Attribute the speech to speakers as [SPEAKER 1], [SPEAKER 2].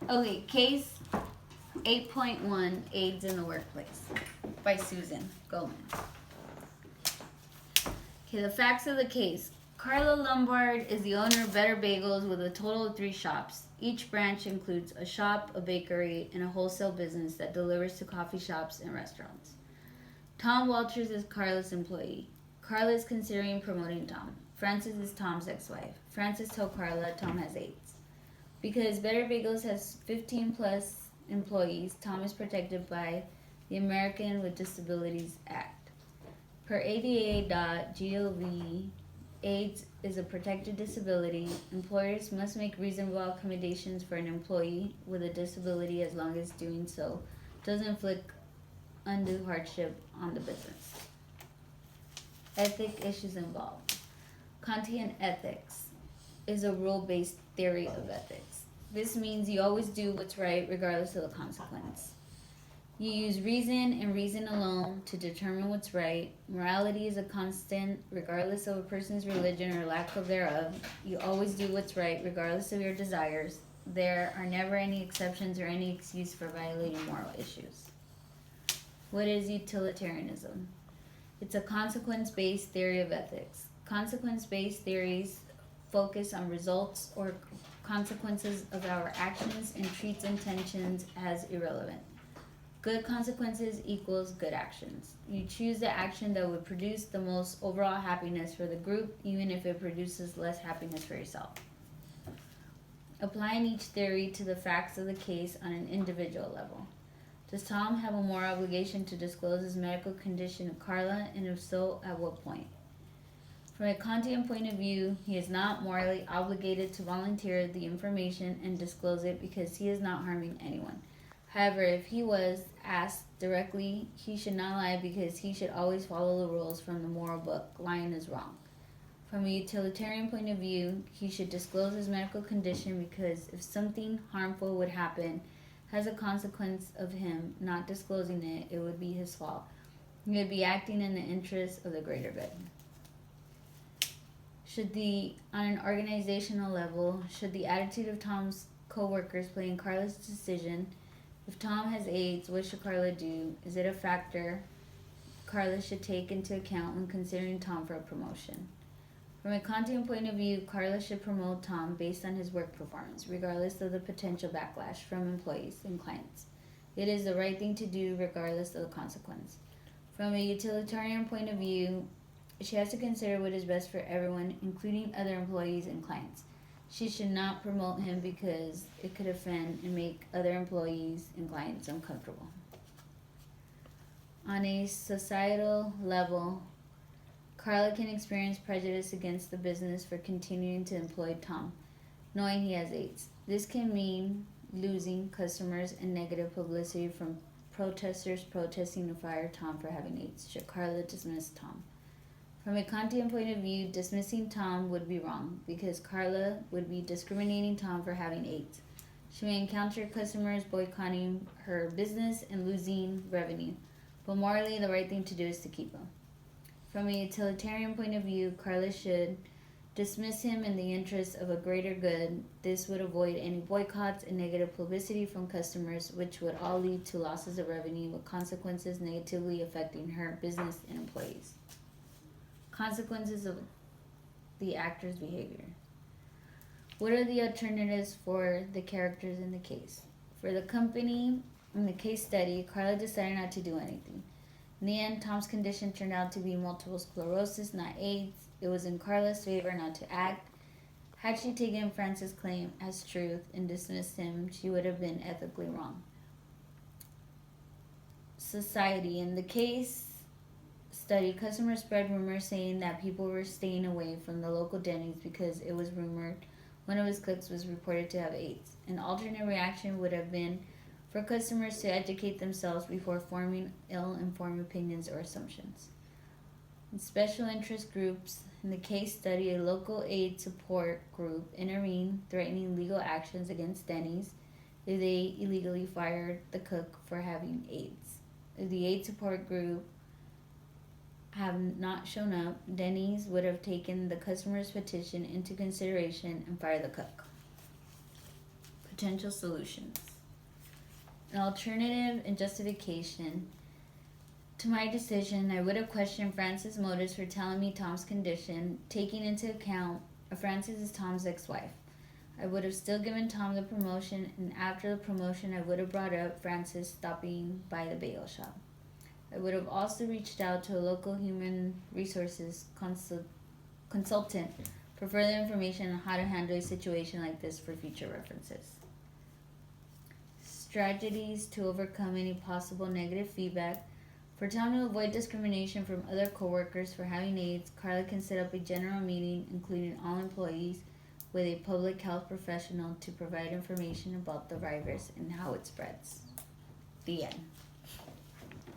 [SPEAKER 1] Okay, case 8.1, AIDS in the Workplace by Susan Goldman. Okay, the facts of the case. Carla Lombard is the owner of Better Bagels with a total of 3 shops. Each branch includes a shop, a bakery, and a wholesale business that delivers to coffee shops and restaurants. Tom Walters is Carla's employee. Carla is considering promoting Tom. Frances is Tom's ex-wife. Frances told Carla Tom has AIDS. Because Better Bagels has 15 plus employees, Tom is protected by the American with Disabilities Act. Per ADA.gov, AIDS is a protected disability. Employers must make reasonable accommodations for an employee with a disability as long as doing so doesn't inflict undue hardship on the business. Ethic issues involved. Kantian ethics is a rule-based theory of ethics. This means you always do what's right regardless of the consequence. You use reason and reason alone to determine what's right. Morality is a constant regardless of a person's religion or lack of thereof. You always do what's right regardless of your desires. There are never any exceptions or any excuse for violating moral issues. What is utilitarianism? It's a consequence-based theory of ethics. Consequence-based theories focus on results or consequences of our actions and treats intentions as irrelevant. Good consequences equals good actions. You choose the action that would produce the most overall happiness for the group, even if it produces less happiness for yourself. Applying each theory to the facts of the case on an individual level. Does Tom have a moral obligation to disclose his medical condition to Carla, and if so, at what point? From a Kantian point of view, he is not morally obligated to volunteer the information and disclose it because he is not harming anyone. However, if he was asked directly, he should not lie because he should always follow the rules from the moral book. Lying is wrong. From a utilitarian point of view, he should disclose his medical condition because if something harmful would happen as a consequence of him not disclosing it, it would be his fault. He would be acting in the interest of the greater good. On an organizational level, should the attitude of Tom's co-workers play in Carla's decision? If Tom has AIDS, what should Carla do? Is it a factor Carla should take into account when considering Tom for a promotion? From a Kantian point of view, Carla should promote Tom based on his work performance, regardless of the potential backlash from employees and clients. It is the right thing to do regardless of the consequence. From a utilitarian point of view, she has to consider what is best for everyone, including other employees and clients. She should not promote him because it could offend and make other employees and clients uncomfortable. On a societal level, Carla can experience prejudice against the business for continuing to employ Tom, knowing he has AIDS. This can mean losing customers and negative publicity from protesters protesting to fire Tom for having AIDS. Should Carla dismiss Tom? From a Kantian point of view, dismissing Tom would be wrong because Carla would be discriminating Tom for having AIDS. She may encounter customers boycotting her business and losing revenue, but morally the right thing to do is to keep him. From a utilitarian point of view, Carla should dismiss him in the interest of a greater good. This would avoid any boycotts and negative publicity from customers, which would all lead to losses of revenue with consequences negatively affecting her business and employees. Consequences of the actor's behavior. What are the alternatives for the characters in the case? For the company in the case study, Carla decided not to do anything. In the end, Tom's condition turned out to be multiple sclerosis, not AIDS. It was in Carla's favor not to act. Had she taken Frances' claim as truth and dismissed him, she would have been ethically wrong. Society. In the case study, customers spread rumors saying that people were staying away from the local Denny's because it was rumored one of his cooks was reported to have AIDS. An alternate reaction would have been for customers to educate themselves before forming ill-informed opinions or assumptions. In special interest groups, in the case study, a local AIDS support group intervened, threatening legal actions against Denny's if they illegally fired the cook for having AIDS. If the AIDS support group have not shown up, Denny's would have taken the customer's petition into consideration and fired the cook. Potential solutions. An alternative and justification. To my decision, I would have questioned Frances' motives for telling me Tom's condition, taking into account Frances is Tom's ex-wife. I would have still given Tom the promotion, and after the promotion, I would have brought up Frances stopping by the bagel shop. I would have also reached out to a local human resources consultant for further information on how to handle a situation like this for future references. Strategies to overcome any possible negative feedback. For Tom to avoid discrimination from other coworkers for having AIDS, Carla can set up a general meeting including all employees with a public health professional to provide information about the virus and how it spreads. The end.